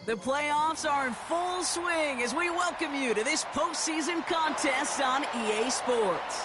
The playoffs are in full swing as we welcome you to this postseason contest on EA Sports.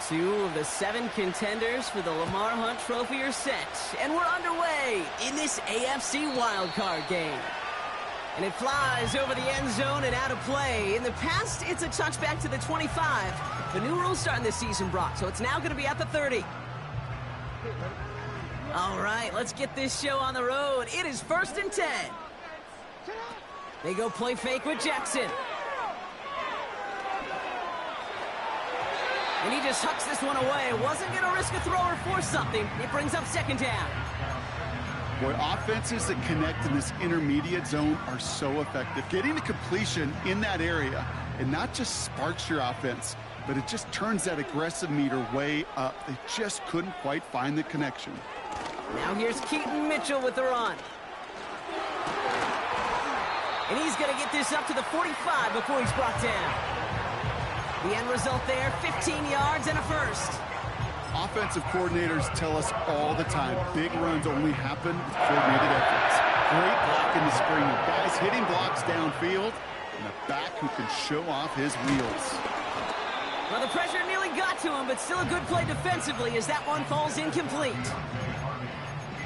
Two of the 7 contenders for the Lamar Hunt Trophy are set, and we're underway in this AFC wildcard game. And it flies over the end zone and out of play. In the past, it's a touchback to the 25. The new rules starting this season, Brock, so it's now going to be at the 30. All right, let's get this show on the road. It is 1st and 10. They go play fake with Jackson. And he just hucks this one away. Wasn't going to risk a throw or force something. It brings up 2nd down. Boy, offenses that connect in this intermediate zone are so effective. Getting the completion in that area, and not just sparks your offense, but it just turns that aggressive meter way up. They just couldn't quite find the connection. Now here's Keaton Mitchell with the run. And he's going to get this up to the 45 before he's brought down. The end result there, 15 yards and a first. Offensive coordinators tell us all the time, big runs only happen with coordinated efforts. Great block in the spring. Guys hitting blocks downfield, and a back who can show off his wheels. Well, the pressure nearly got to him, but still a good play defensively as that one falls incomplete.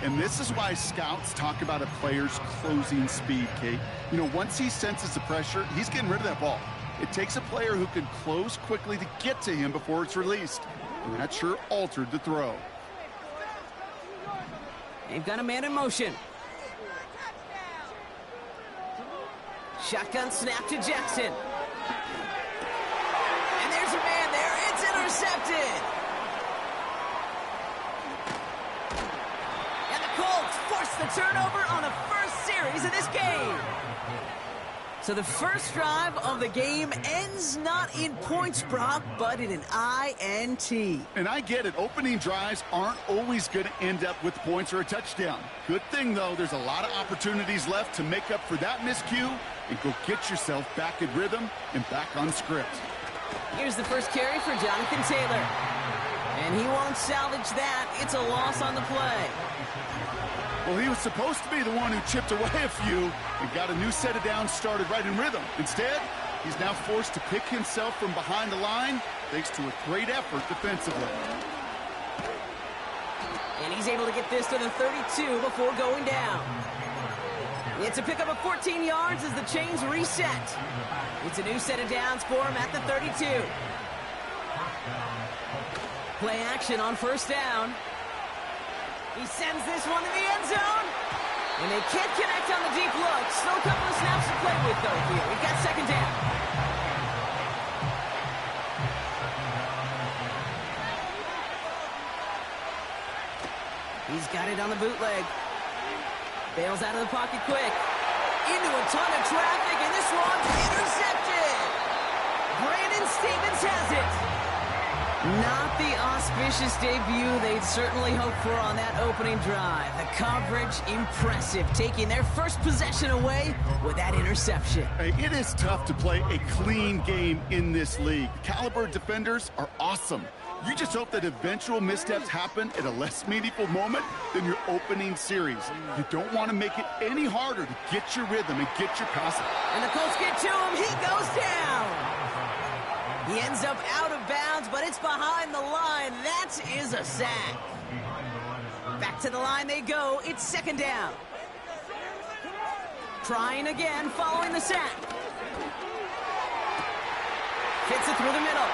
And this is why scouts talk about a player's closing speed, Kate. You know, once he senses the pressure, he's getting rid of that ball. It takes a player who can close quickly to get to him before it's released. And that sure altered the throw. They've got a man in motion. Shotgun snap to Jackson. And there's a man there. It's intercepted. And the Colts force the turnover on the first series of this game. So the first drive of the game ends not in points, Brock, but in an INT. And I get it. Opening drives aren't always going to end up with points or a touchdown. Good thing, though, there's a lot of opportunities left to make up for that miscue and go get yourself back in rhythm and back on script. Here's the first carry for Jonathan Taylor. And he won't salvage that. It's a loss on the play. Well, he was supposed to be the one who chipped away a few and got a new set of downs started right in rhythm. Instead, he's now forced to pick himself from behind the line thanks to a great effort defensively. And he's able to get this to the 32 before going down. It's a pickup of 14 yards as the chains reset. It's a new set of downs for him at the 32. Play action on 1st down. He sends this one to the end zone. And they can't connect on the deep look. Still a couple of snaps to play with, though, here. We've got 2nd down. He's got it on the bootleg. Bails out of the pocket quick. Into a ton of traffic, and this one's intercepted. Brandon Stevens has it. Not the auspicious debut they'd certainly hoped for on that opening drive. The coverage, impressive, taking their first possession away with that interception. Hey, it is tough to play a clean game in this league. Caliber defenders are awesome. You just hope that eventual missteps happen at a less meaningful moment than your opening series. You don't want to make it any harder to get your rhythm and get your pass. And the Colts get to him. He goes down. He ends up out of bounds, but it's behind the line. That is a sack. Back to the line they go. It's 2nd down. Trying again following the sack. Hits it through the middle.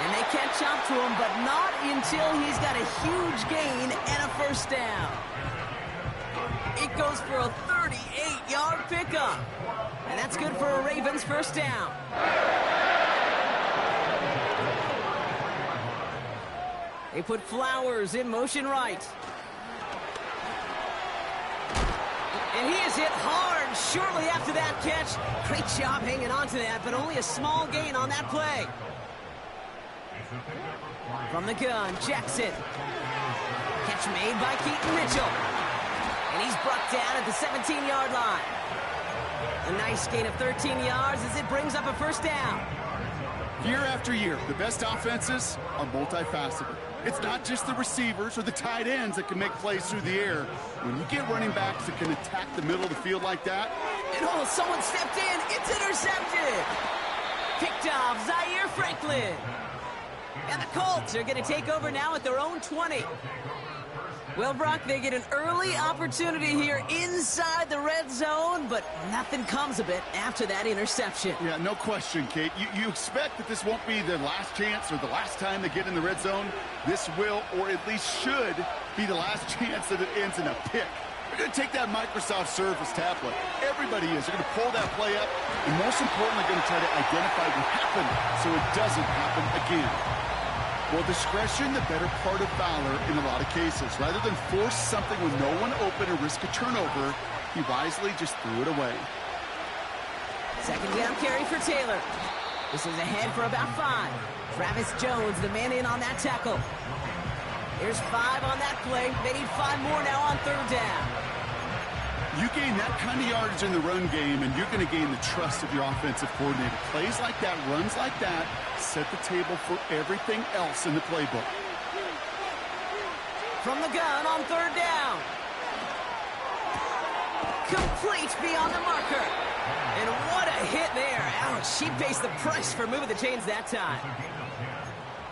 And they catch up to him, but not until he's got a huge gain and a 1st down. It goes for a 38-yard pickup. And that's good for a Ravens 1st down. They put Flowers in motion right. And he is hit hard shortly after that catch. Great job hanging on to that, but only a small gain on that play. From the gun, Jackson. Catch made by Keaton Mitchell. And he's brought down at the 17-yard line. A nice gain of 13 yards as it brings up a first down. Year after year, the best offenses are multifaceted. It's not just the receivers or the tight ends that can make plays through the air. When you get running backs that can attack the middle of the field like that. And oh, someone stepped in. It's intercepted. Picked off Zaire Franklin. And the Colts are going to take over now at their own 20. Well, Brock, they get an early opportunity here inside the red zone, but nothing comes of it after that interception. Yeah, no question, Kate. You expect that this won't be their last chance or the last time they get in the red zone. This will, or at least should, be the last chance that it ends in a pick. They're going to take that Microsoft Surface tablet. Everybody is. They're going to pull that play up, and most importantly, going to try to identify what happened so it doesn't happen again. Well, discretion, the better part of valor in a lot of cases. Rather than force something with no one open or risk a turnover, he wisely just threw it away. Second down carry for Taylor. This is ahead for about 5. Travis Jones, the man in on that tackle. There's 5 on that play. They need 5 more now on third down. You gain that kind of yardage in the run game, and you're going to gain the trust of your offensive coordinator. Plays like that, runs like that, set the table for everything else in the playbook. From the gun on third down. Complete beyond the marker. And what a hit there. Ouch, she pays the price for moving the chains that time.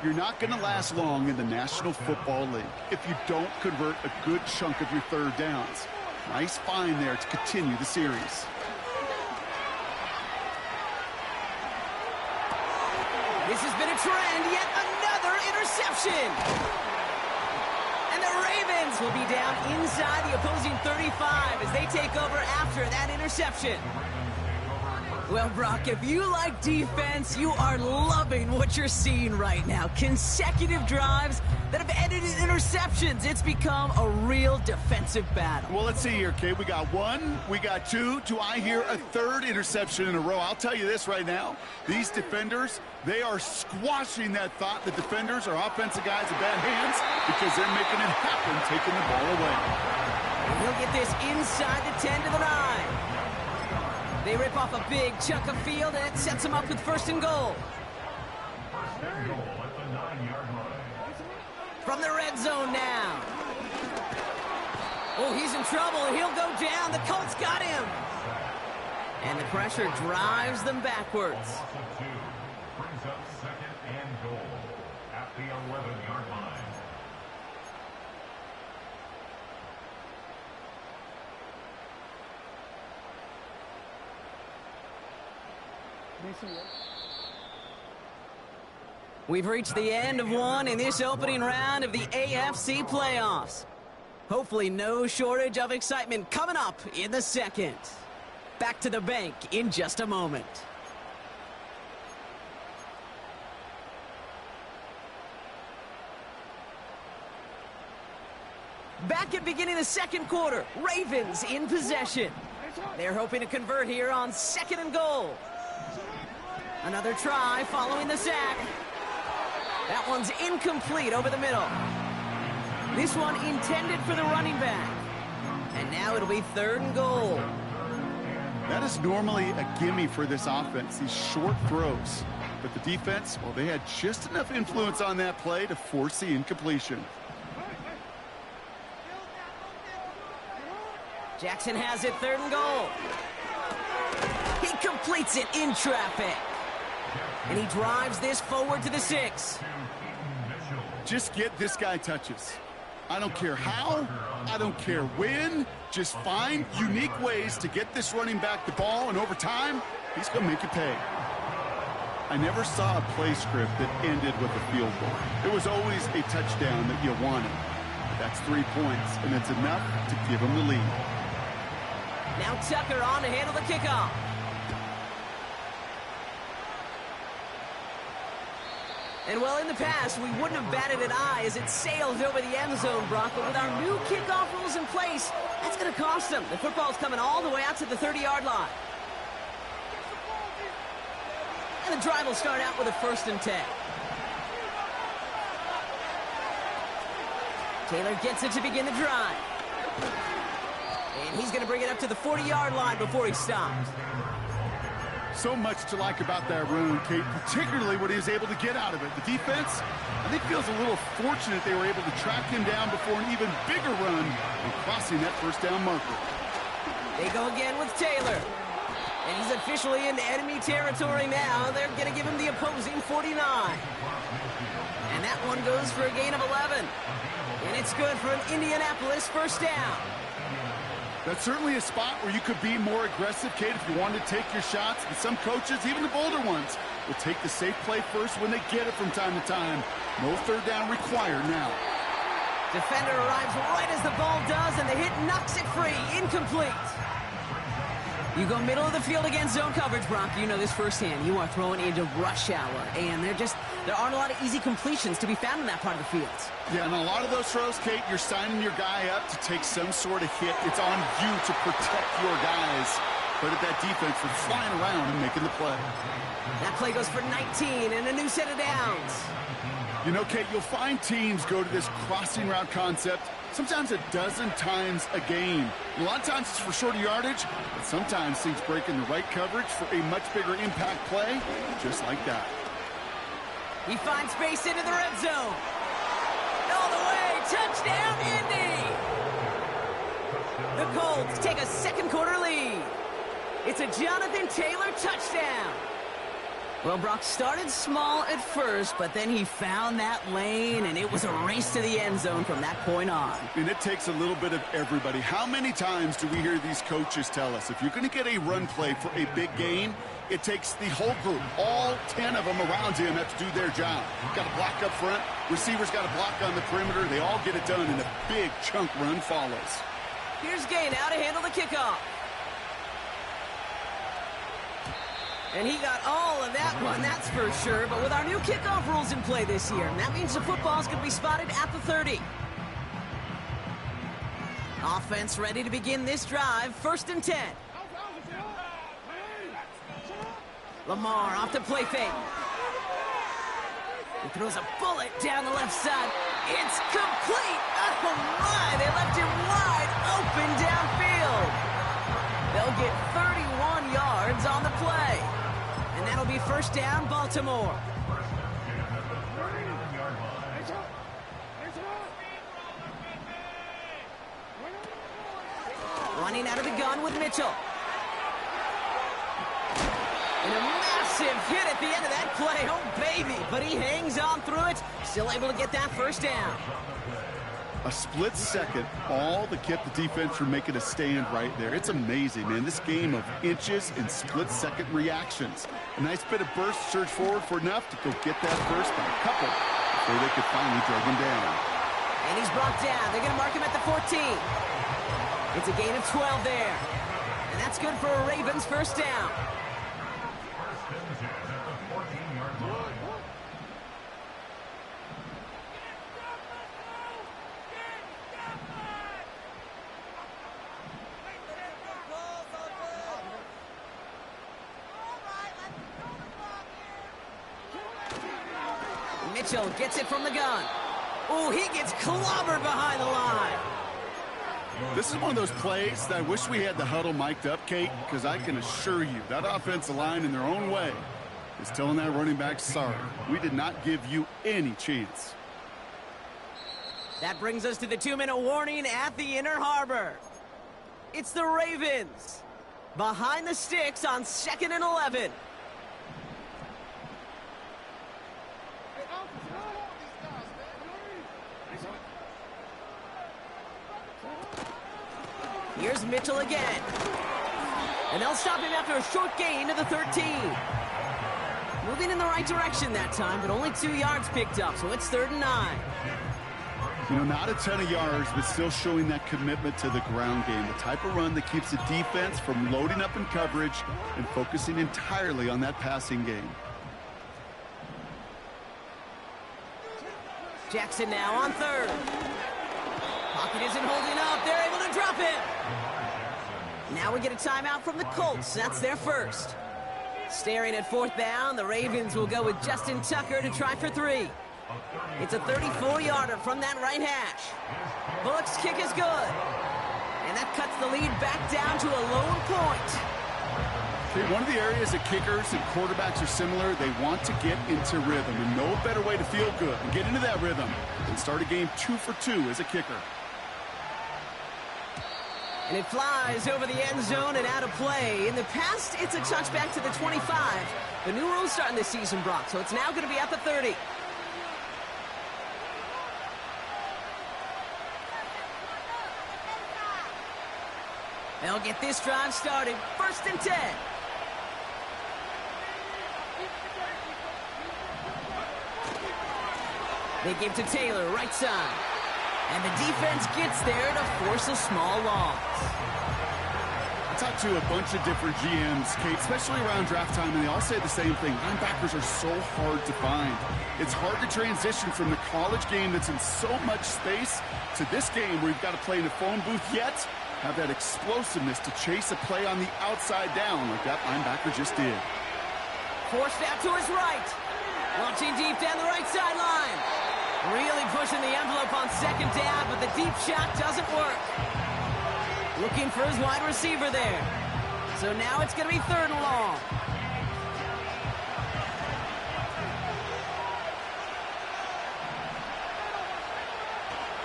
You're not going to last long in the National Football League if you don't convert a good chunk of your third downs. Nice find there to continue the series. This has been a trend, yet another interception. And the Ravens will be down inside the opposing 35 as they take over after that interception. Well, Brock, if you like defense, you are loving what you're seeing right now. Consecutive drives that have ended in interceptions. It's become a real defensive battle. Well, let's see here, Kate. We got 1, we got 2. Do I hear a third interception in a row? I'll tell you this right now. These defenders, they are squashing that thought that defenders are offensive guys in bad hands because they're making it happen, taking the ball away. And he'll get this inside the 10 to the 9. They rip off a big chunk of field, and it sets them up with first and goal. From the red zone now. Oh, he's in trouble. He'll go down. The Colts got him. And the pressure drives them backwards. Brings up second and goal at the 11-yard line. We've reached the end of one in this opening round of the AFC playoffs. Hopefully no shortage of excitement coming up in the second. Back to the bank in just a moment. Back at beginning the second quarter, Ravens in possession. They're hoping to convert here on second and goal. Another try following the sack. That one's incomplete over the middle. This one intended for the running back. And now it'll be third and goal. That is normally a gimme for this offense, these short throws. But the defense, well, they had just enough influence on that play to force the incompletion. Jackson has it, third and goal. He completes it in traffic. And he drives this forward to the 6. Just get this guy touches. I don't care how, I don't care when. Just find unique ways to get this running back the ball, and over time, he's going to make it pay. I never saw a play script that ended with a field goal. It was always a touchdown that you wanted. But that's 3 points, and it's enough to give him the lead. Now Tucker on to handle the kickoff. And well, in the past, we wouldn't have batted an eye as it sails over the end zone, Brock. But with our new kickoff rules in place, that's going to cost them. The football's coming all the way out to the 30-yard line. And the drive will start out with a 1st and 10. Taylor gets it to begin the drive. And he's going to bring it up to the 40-yard line before he stops. So much to like about that run, Kate, particularly what he was able to get out of it. The defense, I think, feels a little fortunate they were able to track him down before an even bigger run and crossing that first down marker. They go again with Taylor. And he's officially in enemy territory now. They're going to give him the opposing 49. And that one goes for a gain of 11. And it's good for an Indianapolis first down. That's certainly a spot where you could be more aggressive, Kate, if you wanted to take your shots. But some coaches, even the bolder ones, will take the safe play first when they get it from time to time. No third down required now. Defender arrives right as the ball does, and the hit knocks it free. Incomplete. You go middle of the field against zone coverage, Brock. You know this firsthand. You are throwing into rush hour, and there aren't a lot of easy completions to be found in that part of the field. Yeah, and a lot of those throws, Kate, you're signing your guy up to take some sort of hit. It's on you to protect your guys. But at that defense, they're flying around and making the play. That play goes for 19 and a new set of downs. You know, Kate, you'll find teams go to this crossing route concept sometimes a dozen times a game. A lot of times it's for shorter yardage, but sometimes things break in the right coverage for a much bigger impact play, just like that. He finds space into the red zone. All the way, touchdown, Indy! The Colts take a second quarter lead. It's a Jonathan Taylor touchdown. Well, Brock started small at first, but then he found that lane, and it was a race to the end zone from that point on. And it takes a little bit of everybody. How many times do we hear these coaches tell us, if you're going to get a run play for a big game, it takes the whole group, all 10 of them around him have to do their job. Got to block up front, receivers got to block on the perimeter, they all get it done, and a big chunk run follows. Here's Gay now to handle the kickoff. And he got all of that one, that's for sure. But with our new kickoff rules in play this year, that means the football's going to be spotted at the 30. Offense ready to begin this drive, 1st and 10. Lamar off to play fake. He throws a bullet down the left side. It's complete! Oh my, they left him wide open downfield. They'll get 31 yards on the play. And that'll be first down, Baltimore. Running out of the gun with Mitchell. And a massive hit at the end of that play. Oh, baby. But he hangs on through it. Still able to get that first down. A split second, all that kept the defense from making a stand right there. It's amazing, man. This game of inches and split-second reactions. A nice bit of burst, surge forward for enough to go get that first by a couple before they could finally drag him down. And he's brought down. They're going to mark him at the 14. It's a gain of 12 there. And that's good for a Ravens first down. Mitchell gets it from the gun. Oh, he gets clobbered behind the line. This is one of those plays that I wish we had the huddle mic'd up, Kate, because I can assure you that offensive line in their own way is telling that running back, sorry, we did not give you any chance. That brings us to the 2-minute warning at the Inner Harbor. It's the Ravens behind the sticks on 2nd and 11. Here's Mitchell again. And they'll stop him after a short gain to the 13. Moving in the right direction that time, but only 2 yards picked up, so it's 3rd and 9. You know, not a ton of yards, but still showing that commitment to the ground game. The type of run that keeps the defense from loading up in coverage and focusing entirely on that passing game. Jackson now on 3rd. Pocket isn't holding up. They're able to drop him. Now we get a timeout from the Colts. That's their first. Staring at 4th down, the Ravens will go with Justin Tucker to try for 3. It's a 34-yarder from that right hash. Bullock's kick is good. And that cuts the lead back down to a lone point. Okay, one of the areas that kickers and quarterbacks are similar, they want to get into rhythm. And no better way to feel good and get into that rhythm than start a game 2 for 2 as a kicker. And it flies over the end zone and out of play. In the past, it's a touchback to the 25. The new rules starting this season, Brock, so it's now going to be at the 30. They'll get this drive started. 1st and 10. They give to Taylor, right side. And the defense gets there to force a small loss. I talked to a bunch of different GMs, Kate, especially around draft time, and they all say the same thing. Linebackers are so hard to find. It's hard to transition from the college game that's in so much space to this game where you've got to play in a phone booth, yet have that explosiveness to chase a play on the outside down like that linebacker just did. Forced out to his right. Launching deep down the right sideline. Really pushing the envelope on 2nd down, but the deep shot doesn't work. Looking for his wide receiver there. So now it's going to be 3rd and long.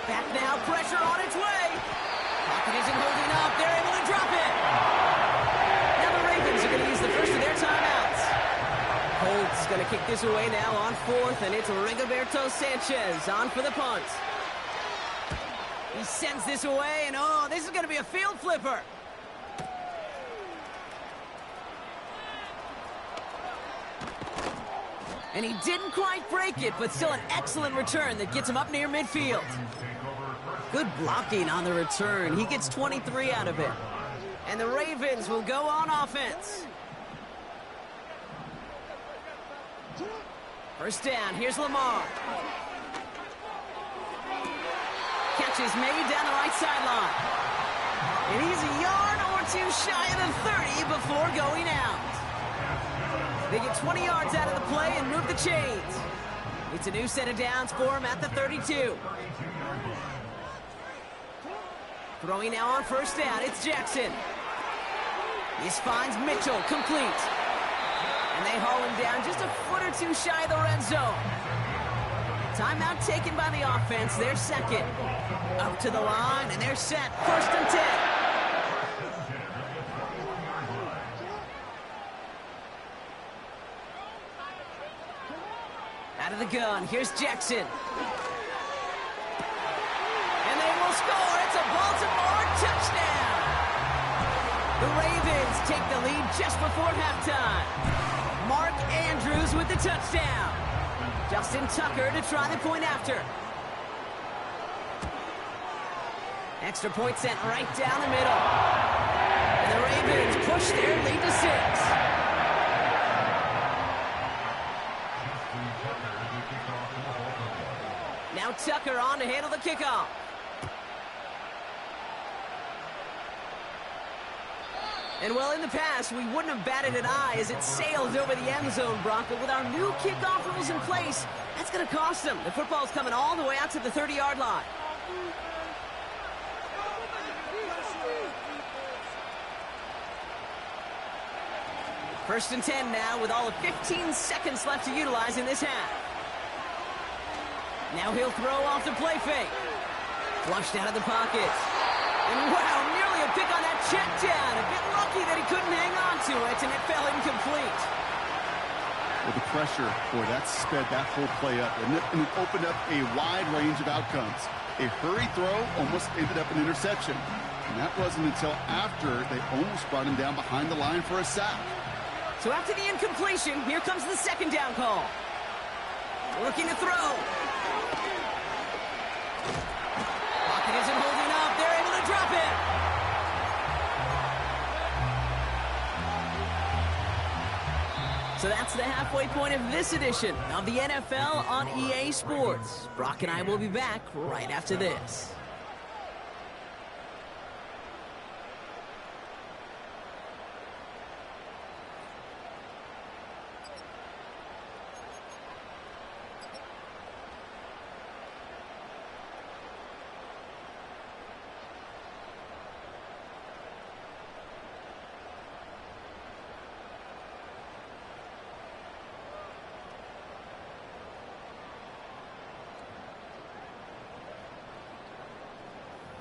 Back now, pressure on its way. Pocket isn't holding up. They're able to drop it. Now the Ravens are going to use the first of their timeouts. Colts going to kick this away now on 4th, and it's Rigoberto Sanchez on for the punt. He sends this away, and oh, this is going to be a field flipper. And he didn't quite break it, but still an excellent return that gets him up near midfield. Good blocking on the return. He gets 23 out of it. And the Ravens will go on offense. 1st down, here's Lamar. Catch is made down the right sideline. And he's a yard or 2 shy of the 30 before going out. They get 20 yards out of the play and move the chains. It's a new set of downs for him at the 32. Throwing now on 1st down, it's Jackson. This finds Mitchell, complete. And they haul him down just a foot or 2 shy of the red zone. Timeout taken by the offense, they're 2nd. Up to the line, and they're set. 1st and 10. Out of the gun, here's Jackson. And they will score. It's a Baltimore touchdown. The Ravens take the lead just before halftime. Mark Andrews with the touchdown. Justin Tucker to try the point after. Extra point sent right down the middle. And the Ravens push their lead to 6. Now Tucker on to handle the kickoff. And well, in the past, we wouldn't have batted an eye as it sails over the end zone, Brock. But with our new kickoff rules in place, that's going to cost them. The football's coming all the way out to the 30-yard line. First and 10 now with all of 15 seconds left to utilize in this half. Now he'll throw off the play fake. Flushed out of the pocket. And wow, nearly a pick on that check down. A bit lucky that he couldn't hang on to it, and it fell incomplete. Well, the pressure, boy, that sped that whole play up, and it opened up a wide range of outcomes. A hurried throw almost ended up an interception. And that wasn't until after they almost brought him down behind the line for a sack. So after the incompletion, here comes the 2nd down call. Looking to throw. Pocket isn't holding up. They're able to drop it. So that's the halfway point of this edition of the NFL on EA Sports. Brock and I will be back right after this.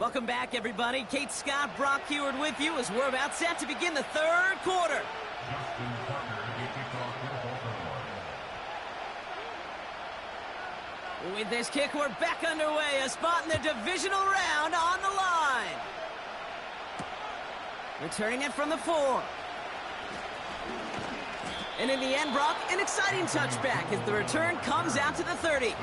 Welcome back, everybody. Kate Scott, Brock Heward with you as we're about set to begin the third quarter. With this kick, we're back underway. A spot in the divisional round on the line. Returning it from the 4. And in the end, Brock, an exciting touchback as the return comes out to the 30.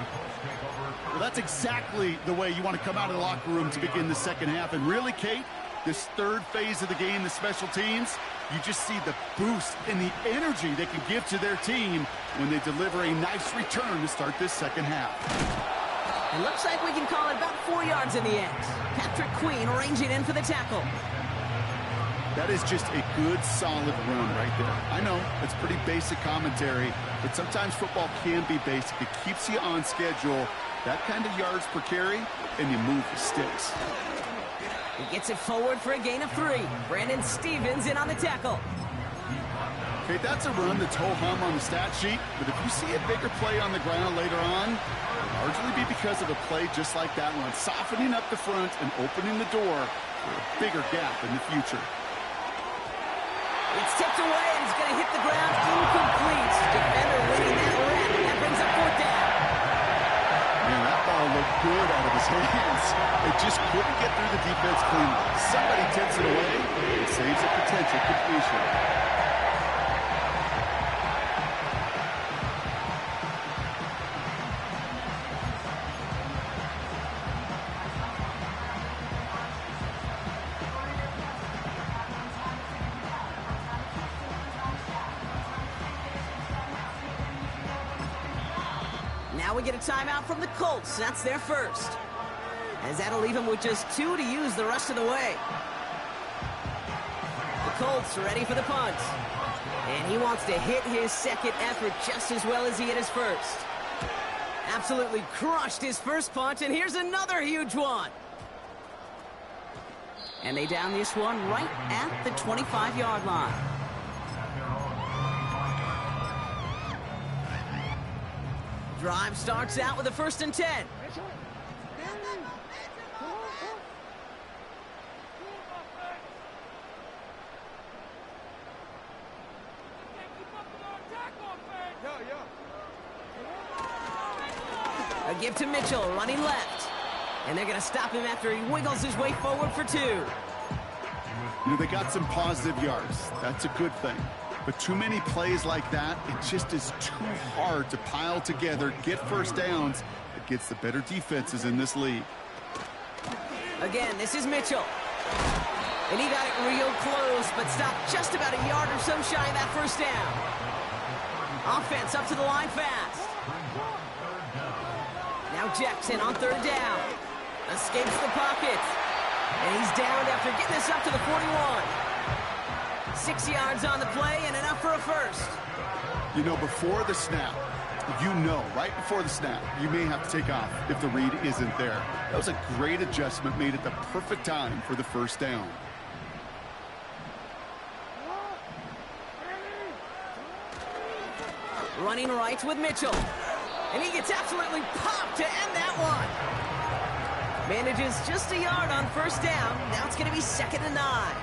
Well, that's exactly the way you want to come out of the locker room to begin the second half. And really, Kate, this third phase of the game, the special teams, you just see the boost and the energy they can give to their team when they deliver a nice return to start this second half. It looks like we can call it about 4 yards in the end. Patrick Queen ranging in for the tackle. That is just a good, solid run right there. I know, it's pretty basic commentary, but sometimes football can be basic. It keeps you on schedule, that kind of yards per carry, and you move the sticks. He gets it forward for a gain of 3. Brandon Stevens in on the tackle. Okay, that's a run that's ho-hum on the stat sheet, but if you see a bigger play on the ground later on, it'll largely be because of a play just like that one, softening up the front and opening the door for a bigger gap in the future. It's tipped away, and he's going to hit the ground incomplete. Defender winning that rep. That brings up 4th down. Man, that ball looked good out of his hands. It just couldn't get through the defense cleanly. Somebody tips it away and saves a potential completion. Now we get a timeout from the Colts. That's their first. As that'll leave him with just 2 to use the rest of the way. The Colts ready for the punt. And he wants to hit his second effort just as well as he hit his first. Absolutely crushed his first punt, and here's another huge one. And they down this one right at the 25-yard line. Drive starts out with a 1st and 10. A give to Mitchell, running left. And they're going to stop him after he wiggles his way forward for 2. You know, they got some positive yards. That's a good thing. But too many plays like that, it just is too hard to pile together, get first downs against the better defenses in this league. Again, this is Mitchell. And he got it real close, but stopped just about a yard or so shy of that first down. Offense up to the line fast. Now Jackson on 3rd down. Escapes the pocket. And he's downed after getting this up to the 41. 6 yards on the play and enough for a first. You know, before the snap, right before the snap, you may have to take off if the read isn't there. That was a great adjustment made at the perfect time for the first down. Running right with Mitchell. And he gets absolutely popped to end that one. Manages just a yard on 1st down. Now it's going to be 2nd and 9.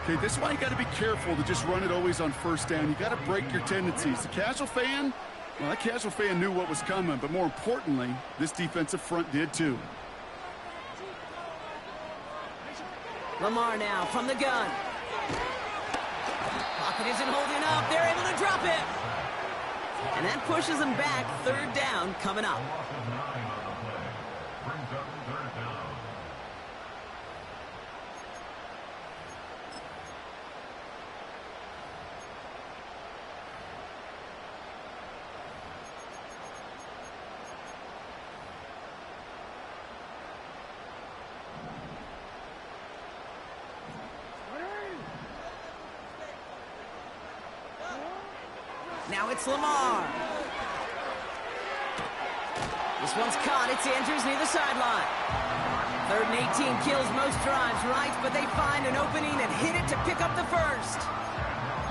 Okay, this is why you got to be careful to just run it always on 1st down. You got to break your tendencies. The casual fan, well, that casual fan knew what was coming, but more importantly, this defensive front did too. Lamar now from the gun. Pocket isn't holding up. They're able to drop it. And that pushes them back. 3rd down coming up. Now it's Lamar. This one's caught. It's Andrews near the sideline. 3rd and 18 kills most drives, right? But they find an opening and hit it to pick up the first.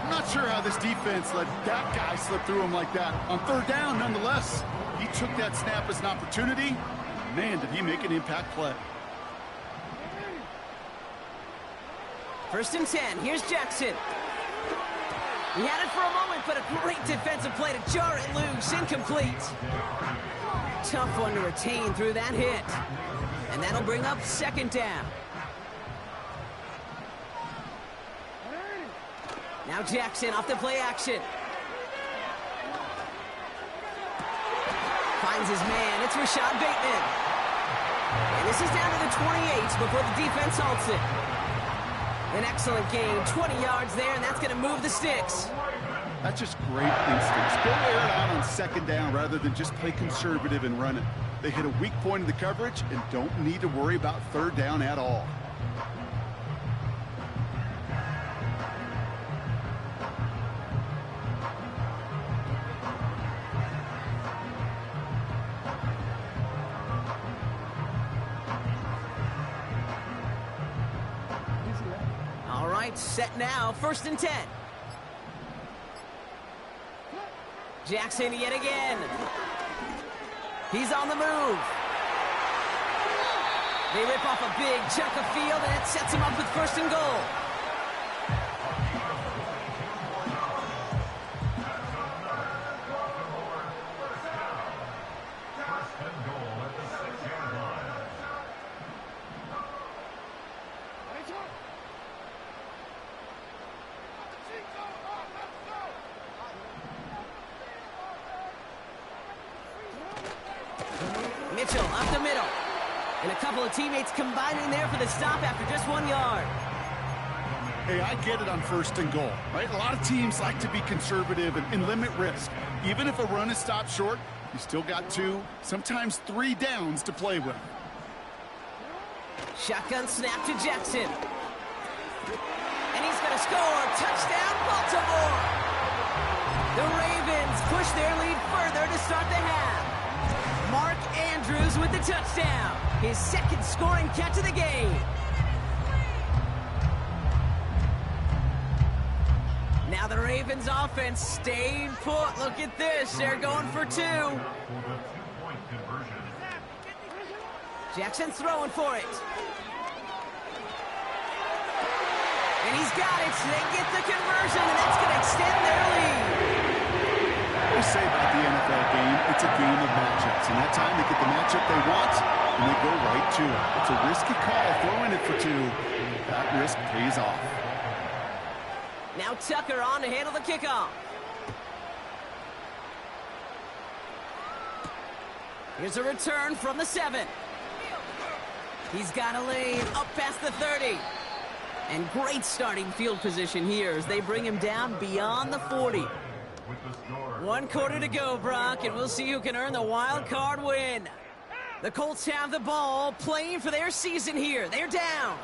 I'm not sure how this defense let that guy slip through him like that. On 3rd down, nonetheless, he took that snap as an opportunity. Man, did he make an impact play. First and 10. Here's Jackson. He had it for a moment, but a great defensive play to jar it loose. Incomplete. Tough one to retain through that hit. And that'll bring up second down. Now Jackson off the play action. Finds his man. It's Rashad Bateman. And this is down to the 28 before the defense halts it. An excellent gain. 20 yards there, and that's going to move the sticks. That's just great instincts. Go air it out on second down rather than just play conservative and run it. They hit a weak point in the coverage and don't need to worry about third down at all. All right, set now. First and 10. Jackson yet again. He's on the move. They rip off a big chunk of field, and it sets him up with first and goal. Mitchell up the middle. And a couple of teammates combining there for the stop after just 1 yard. Hey, I get it on first and goal, right? A lot of teams like to be conservative and limit risk. Even if a run is stopped short, you still got 2, sometimes 3 downs to play with. Shotgun snap to Jackson. And he's going to score. Touchdown, Baltimore. The Ravens push their lead further to start the half. Mark Andrews with the touchdown. His second scoring catch of the game. Now the Ravens offense staying put. Look at this. They're going for 2. Jackson's throwing for it. And he's got it. They get the conversion, and that's going to extend their lead. We say about the NFL game, it's a game of matchups. And that time they get the matchup they want, and they go right to it. It's a risky call, throwing it for 2. That risk pays off. Now Tucker on to handle the kickoff. Here's a return from the 7. He's got a lane up past the 30. And great starting field position here as they bring him down beyond the 40. 1 quarter to go, Brock, and we'll see who can earn the wild card win. The Colts have the ball, playing for their season here. They're down.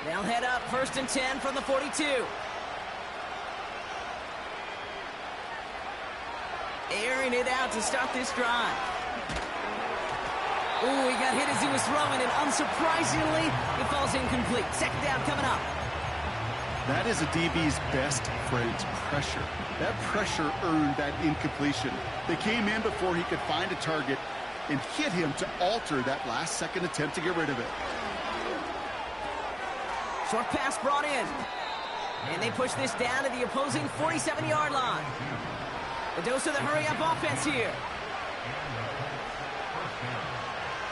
They'll head up first and 10 from the 42. Airing it out to start this drive. Ooh, he got hit as he was throwing, and unsurprisingly, it falls incomplete. Second down coming up. That is a DB's best friend, pressure. That pressure earned that incompletion. They came in before he could find a target and hit him to alter that last-second attempt to get rid of it. Short pass brought in. And they push this down to the opposing 47-yard line. The dose of the hurry-up offense here.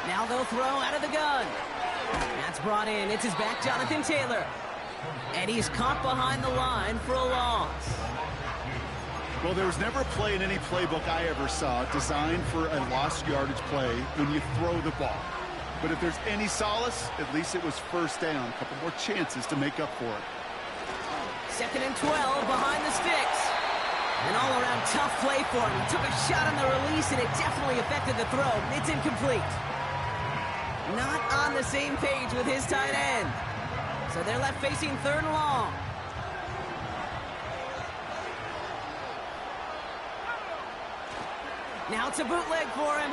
Now they'll throw out of the gun. That's brought in. It's his back, Jonathan Taylor. And he's caught behind the line for a loss. Well, there was never a play in any playbook I ever saw designed for a lost yardage play when you throw the ball. But if there's any solace, at least it was first down. A couple more chances to make up for it. Second and 12 behind the sticks. An all-around tough play for him. He took a shot on the release, and it definitely affected the throw. It's incomplete. Not on the same page with his tight end. So they're left facing third and long. Now it's a bootleg for him.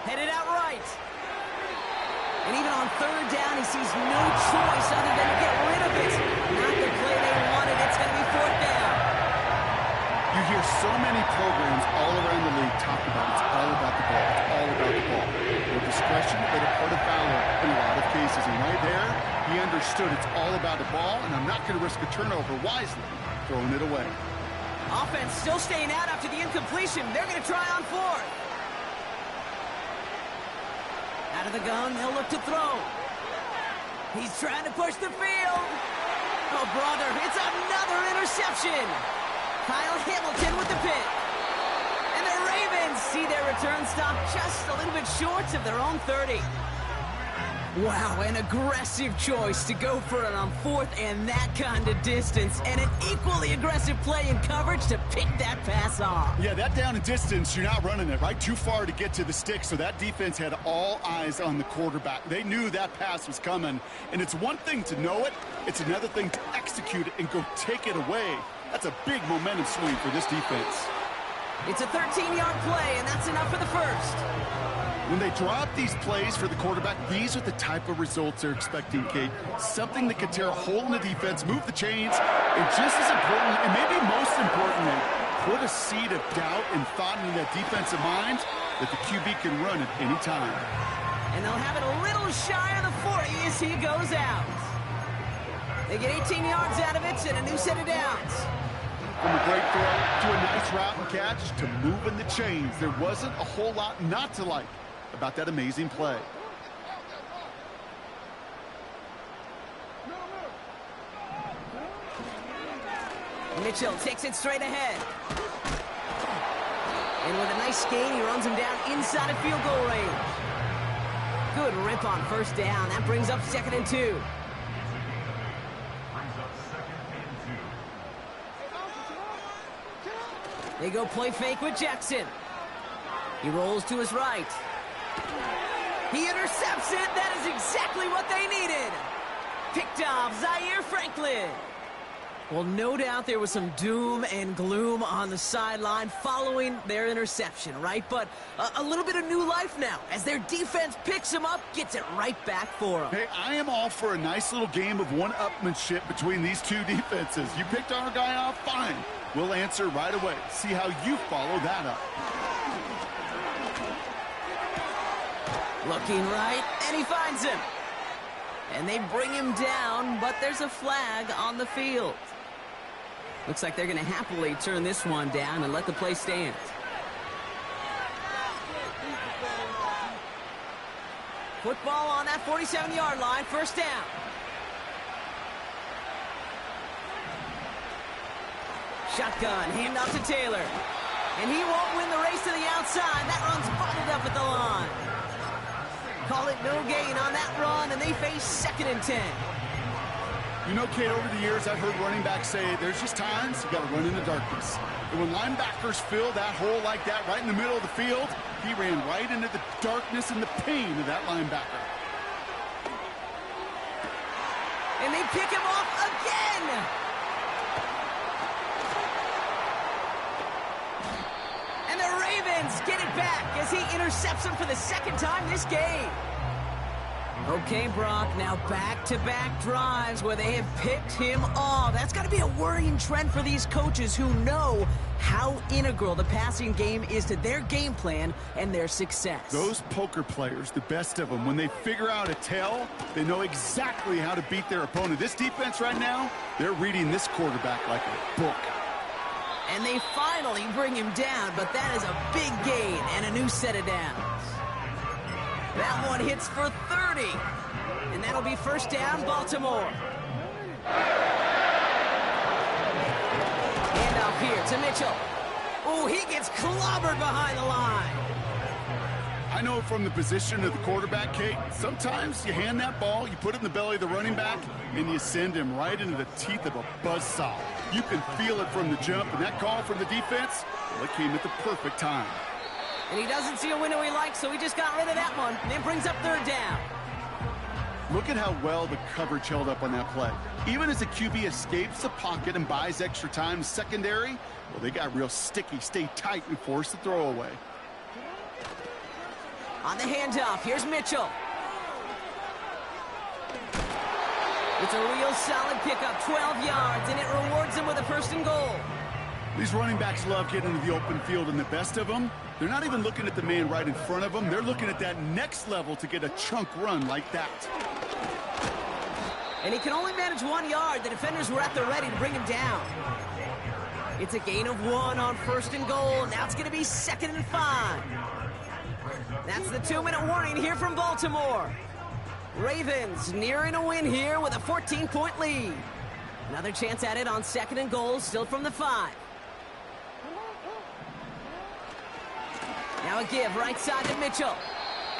Headed out right. And even on third down, he sees no choice other than to get rid of it. Not the play they wanted. It's going to be fourth down. You You hear so many programs all around the league talk about it's all about the ball. It's all about the ball. No discretion, but a part of valor in a lot of cases. And right there, he understood it's all about the ball, and I'm not going to risk a turnover wisely, throwing it away. Offense still staying out after the incompletion. They're going to try on fourth. Out of the gun, they'll look to throw. He's trying to push the field. Oh, brother, it's another interception. Kyle Hamilton with the pick. And the Ravens see their return stop just a little bit short of their own 30. Wow, an aggressive choice to go for it on fourth and that kind of distance. And an equally aggressive play in coverage to pick that pass off. Yeah, that down and distance, you're not running it, right? Too far to get to the stick, so that defense had all eyes on the quarterback. They knew that pass was coming. And it's one thing to know it, it's another thing to execute it and go take it away. That's a big momentum swing for this defense. It's a 13-yard play, and that's enough for the first. When they draw up these plays for the quarterback, these are the type of results they're expecting, Kate. Something that could tear a hole in the defense, move the chains, and just as important, and maybe most importantly, put a seed of doubt and thought in that defensive mind that the QB can run at any time. And they'll have it a little shy of the 40 as he goes out. They get 18 yards out of it and a new set of downs. From a great throw to a nice route and catch to moving the chains, there wasn't a whole lot not to like about that amazing play. Mitchell takes it straight ahead. And with a nice gain, he runs him down inside of field goal range. Good rip on first down. That brings up 2nd and 2. They go play fake with Jackson. He rolls to his right. He intercepts it. That is exactly what they needed. Picked off Zaire Franklin. Well, no doubt there was some doom and gloom on the sideline following their interception, right? But a little bit of new life now as their defense picks him up, gets it right back for him. Hey, I am all for a nice little game of one-upmanship between these two defenses. You picked our guy off, fine. We'll answer right away. See how you follow that up. Looking right, and he finds him. And they bring him down, but there's a flag on the field. Looks like they're going to happily turn this one down and let the play stand. Football on that 47-yard line, first down. Shotgun, hand off to Taylor. And he won't win the race to the outside. That run's bottled up at the line. Call it no gain on that run, and they face 2nd and 10. You know, Kate, over the years, I've heard running backs say there's just times you got to run in the darkness. And when linebackers fill that hole like that right in the middle of the field, he ran right into the darkness and the pain of that linebacker. And they pick him off again. And the Ravens get it back as he intercepts him for the 2nd time this game. Okay, Brock, now back-to-back drives where they have picked him off. That's got to be a worrying trend for these coaches who know how integral the passing game is to their game plan and their success. Those poker players, the best of them, when they figure out a tell, they know exactly how to beat their opponent. This defense right now, they're reading this quarterback like a book. And they finally bring him down, but that is a big gain and a new set of downs. That one hits for 30, and that'll be first down, Baltimore. Hand off here to Mitchell. Oh, he gets clobbered behind the line. I know from the position of the quarterback, Kate, sometimes you hand that ball, you put it in the belly of the running back, and you send him right into the teeth of a buzzsaw. You can feel it from the jump, and that call from the defense, well, it came at the perfect time. And he doesn't see a window he likes, so he just got rid of that one. And then brings up 3rd down. Look at how well the coverage held up on that play. Even as the QB escapes the pocket and buys extra time secondary, well, they got real sticky, stay tight, and force the throw away. On the handoff, here's Mitchell. It's a real solid pickup, 12 yards, and it rewards him with a 1st and goal. These running backs love getting into the open field, and the best of them, they're not even looking at the man right in front of them. They're looking at that next level to get a chunk run like that. And he can only manage 1 yard. The defenders were at the ready to bring him down. It's a gain of 1 on 1st and goal. Now it's going to be 2nd and 5. That's the 2-minute warning here from Baltimore. Ravens nearing a win here with a 14-point lead. Another chance at it on 2nd and goal, still from the 5. Now a give right side to Mitchell.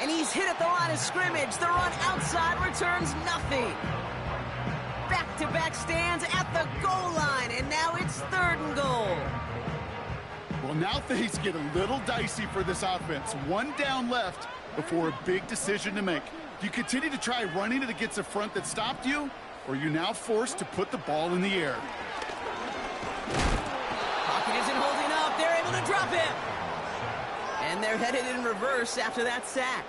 And he's hit at the line of scrimmage. The run outside returns nothing. Back-to-back stands at the goal line, and now it's 3rd and goal. Well, now things get a little dicey for this offense. 1 down left before a big decision to make. Do you continue to try running it against a front that stopped you, or are you now forced to put the ball in the air? Pocket isn't holding up. They're able to drop him. And they're headed in reverse after that sack.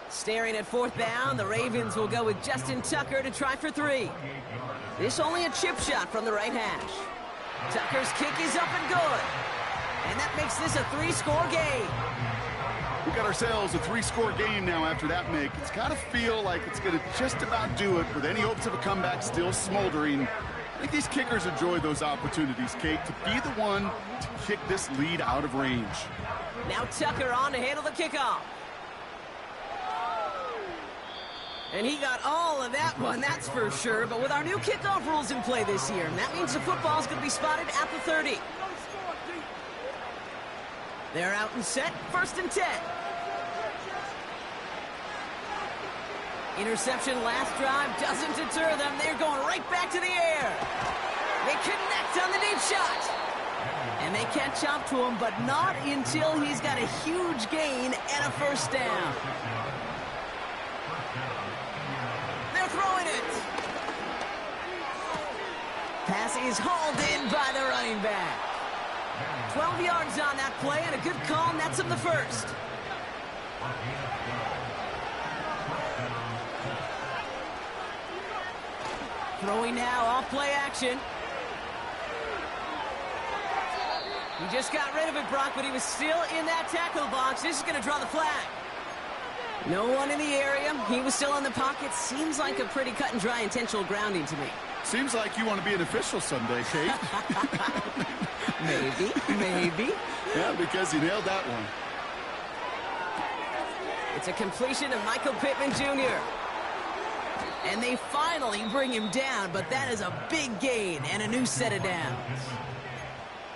Staring at 4th down, the Ravens will go with Justin Tucker to try for 3. This only a chip shot from the right hash. Tucker's kick is up and good. And that makes this a 3-score game. We got ourselves a 3-score game now after that make. It's got to feel like it's going to just about do it with any hopes of a comeback still smoldering. I think these kickers enjoy those opportunities, Kate, to be the one to kick this lead out of range. Now Tucker on to handle the kickoff. And he got all of that one, that's for sure. But with our new kickoff rules in play this year, that means the football's going to be spotted at the 30. They're out and set, 1st and 10. Interception last drive doesn't deter them. They're going right back to the air. They connect on the deep shot. And they catch up to him, but not until he's got a huge gain and a 1st down. They're throwing it. Pass is hauled in by the running back. 12 yards on that play and a good call, nets him the 1st. Throwing now, off play action. He just got rid of it, Brock, but he was still in that tackle box. This is going to draw the flag. No one in the area. He was still in the pocket. Seems like a pretty cut and dry intentional grounding to me. Seems like you want to be an official someday, Kate. Maybe. Yeah, because you nailed that one. It's a completion of Michael Pittman Jr. And they finally bring him down, but that is a big gain and a new set of downs.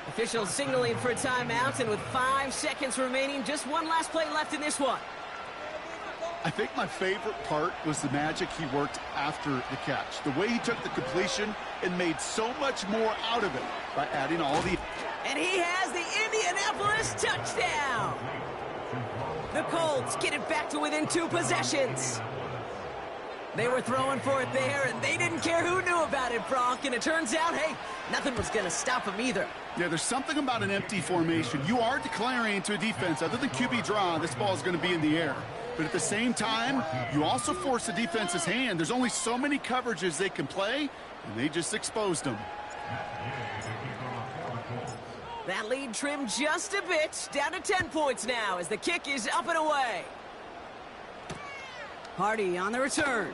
Officials signaling for a timeout, and with 5 seconds remaining, just one last play left in this one. I think my favorite part was the magic he worked after the catch. The way he took the completion and made so much more out of it by adding all the... And he has the Indianapolis touchdown! The Colts get it back to within 2 possessions. They were throwing for it there, and they didn't care who knew about it, Brock. And it turns out, hey, nothing was going to stop them either. Yeah, there's something about an empty formation. You are declaring to a defense, other than QB draw, this ball is going to be in the air. But at the same time, you also force the defense's hand. There's only so many coverages they can play, and they just exposed them. That lead trimmed just a bit, down to 10 points now as the kick is up and away. Hardy on the return.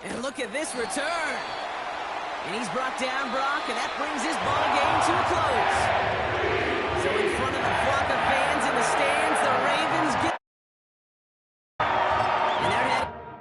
And look at this return. And he's brought down, Brock, and that brings his ball game to a close. So in front of the flock of fans in the stands, the Ravens get